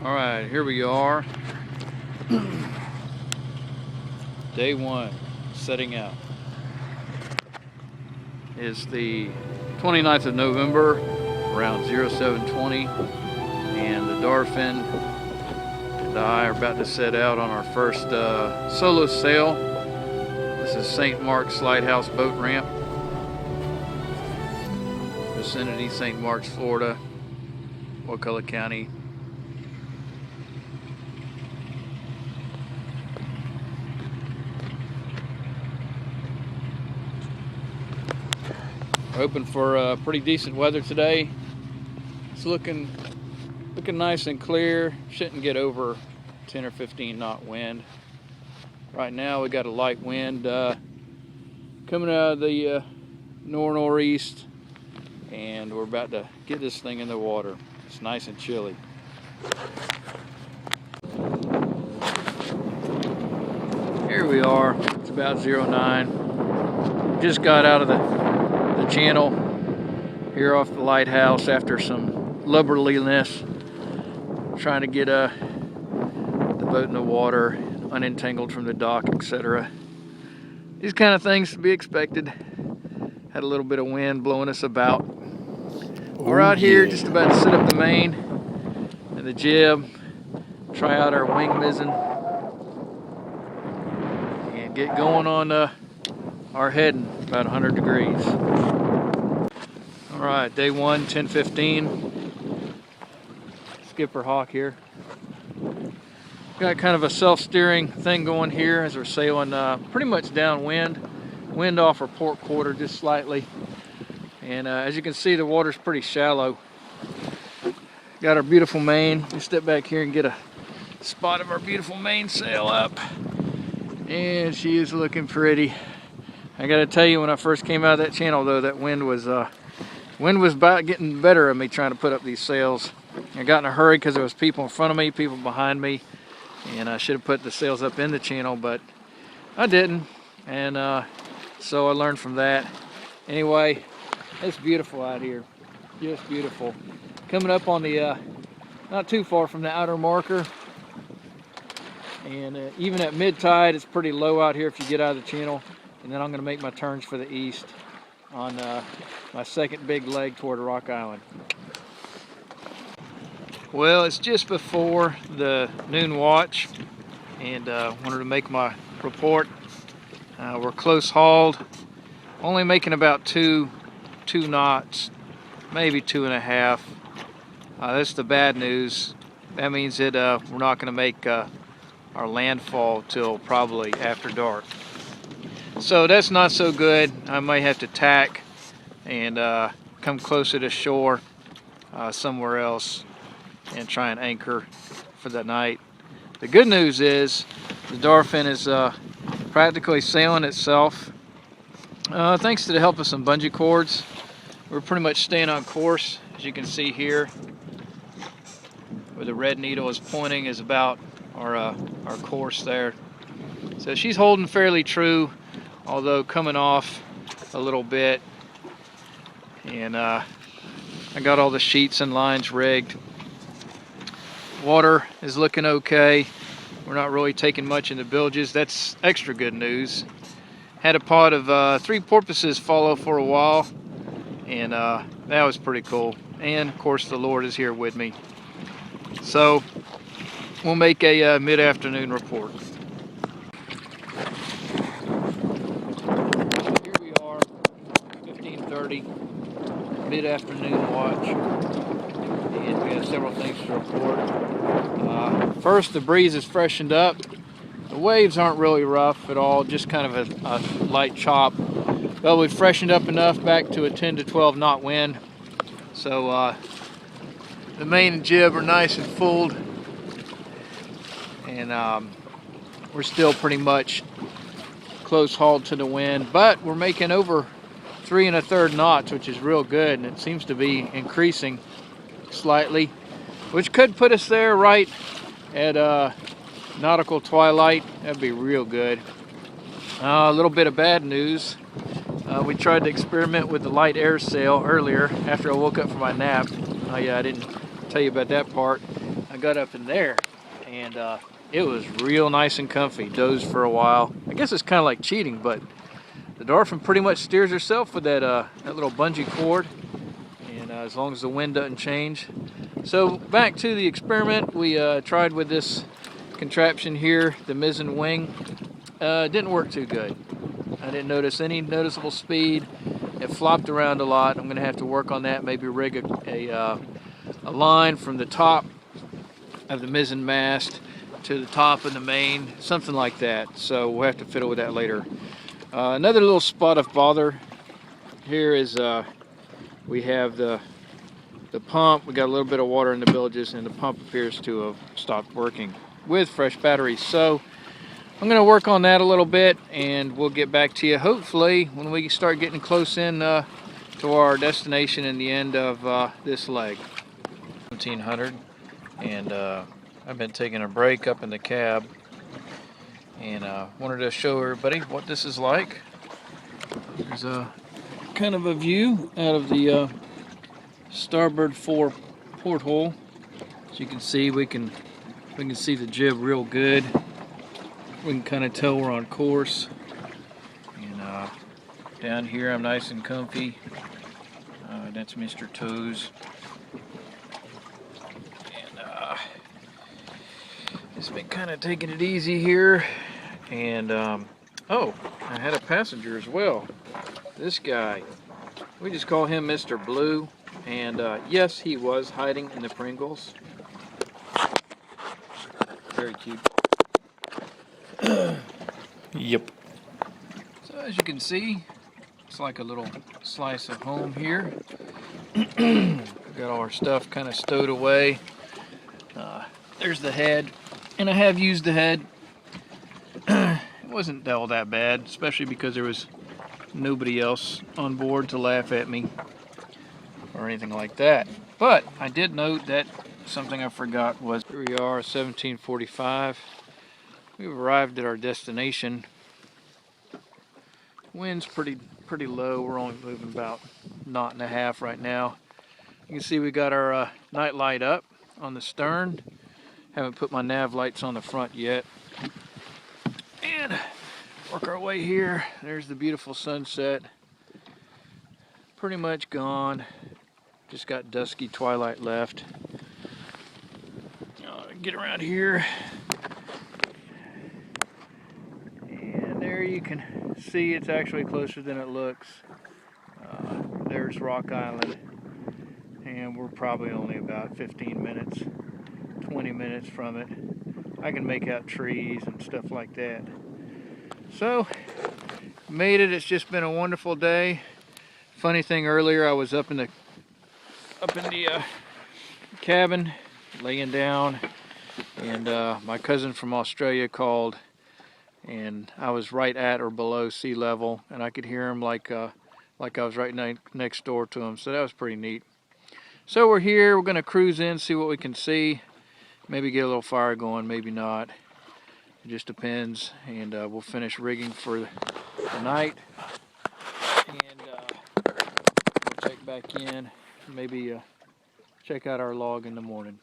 Alright, here we are. Day one, setting out. It's the 29th of November, around 0720, and the Dolphin and I are about to set out on our first solo sail. This is St. Marks Lighthouse boat ramp, vicinity St. Marks, Florida, Wakulla County. We're hoping for pretty decent weather today. It's looking nice and clear. Shouldn't get over 10 or 15 knot wind. Right now we got a light wind coming out of the northeast, and we're about to get this thing in the water. It's nice and chilly. Here we are. It's about 09. Just got out of the channel here off the lighthouse after some lubberliness, trying to get the boat in the water, unentangled from the dock, etc. These kind of things to be expected. Had a little bit of wind blowing us about. We're out here just about to set up the main and the jib, try out our wing mizzen, and get going on our heading, about 100 degrees. All right, day one, 10:15. Skipper Hawk here. Got kind of a self-steering thing going here as we're sailing pretty much downwind. Wind off our port quarter just slightly. And as you can see, the water's pretty shallow. Got our beautiful main. We step back here and get a spot of our beautiful mainsail up. And she is looking pretty. I gotta tell you, when I first came out of that channel though, that wind was about getting better of me trying to put up these sails. I got in a hurry because there was people in front of me, people behind me, and I should have put the sails up in the channel, but I didn't. And so I learned from that. Anyway, it's beautiful out here, just beautiful. Coming up on the, not too far from the outer marker. And even at mid-tide, it's pretty low out here if you get out of the channel. And then I'm going to make my turns for the east on my second big leg toward Rock Island. Well, it's just before the noon watch, and wanted to make my report. We're close hauled, only making about two knots, maybe 2.5. That's the bad news. That means that we're not going to make our landfall till probably after dark. So that's not so good. I might have to tack and come closer to shore somewhere else and try and anchor for the night. The good news is the Dolphin is practically sailing itself. Thanks to the help of some bungee cords, we're pretty much staying on course. As you can see here, where the red needle is pointing is about our course there. So she's holding fairly true, although coming off a little bit. And I got all the sheets and lines rigged. Water is looking okay. We're not really taking much in the bilges. That's extra good news. Had a pod of 3 porpoises follow for a while, and that was pretty cool. And of course the Lord is here with me. So we'll make a mid-afternoon report. Mid-afternoon watch, and we have several things to report. First, the breeze is freshened up. The waves aren't really rough at all, just kind of a light chop. But we've freshened up enough back to a 10 to 12 knot wind. So the main and jib are nice and fulled, and we're still pretty much close hauled to the wind, but we're making over 3 1/3 knots, which is real good, and it seems to be increasing slightly, which could put us there right at nautical twilight. That'd be real good. A little bit of bad news. We tried to experiment with the light air sail earlier after I woke up from my nap. Oh yeah, I didn't tell you about that part. I got up in there, and it was real nice and comfy. Dozed for a while. I guess it's kind of like cheating, but the dolphin pretty much steers herself with that that little bungee cord, and as long as the wind doesn't change. So back to the experiment, we tried with this contraption here, the mizzen wing. Didn't work too good. I didn't notice any noticeable speed. It flopped around a lot. I'm going to have to work on that. Maybe rig a line from the top of the mizzen mast to the top of the main, something like that. So we'll have to fiddle with that later. Another little spot of bother here is we have the pump. We got a little bit of water in the bilges, and the pump appears to have stopped working with fresh batteries. So I'm going to work on that a little bit, and we'll get back to you hopefully when we start getting close in to our destination in the end of this leg. 1700, and I've been taking a break up in the cab, and wanted to show everybody what this is like. There's a kind of a view out of the starboard fore porthole. As you can see, we can see the jib real good. We can kind of tell we're on course. And down here I'm nice and comfy. That's Mr. Toes. And it's been kind of taking it easy here. And oh, I had a passenger as well. This guy. We just call him Mr. Blue. And yes, he was hiding in the Pringles. Very cute. Yep. So as you can see, it's like a little slice of home here. Got all our stuff kind of stowed away. There's the head, and I have used the head. It wasn't all that bad, especially because there was nobody else on board to laugh at me or anything like that. But I did note that something I forgot was, here we are, 1745. We've arrived at our destination. Wind's pretty low. We're only moving about a knot and a half right now. You can see we got our night light up on the stern. Haven't put my nav lights on the front yet. And work our way here. There's the beautiful sunset. Pretty much gone. Just got dusky twilight left. Get around here. And there you can see it's actually closer than it looks. There's Rock Island. And we're probably only about 15 minutes, 20 minutes from it. I can make out trees and stuff like that. So, made it. It's just been a wonderful day. Funny thing, earlier I was up in the cabin, laying down, and my cousin from Australia called, and I was right at or below sea level, and I could hear him like I was right next door to him. So that was pretty neat. So we're here. We're gonna cruise in, see what we can see. Maybe get a little fire going, maybe not. It just depends. And we'll finish rigging for the night, and we'll check back in. Maybe check out our log in the morning.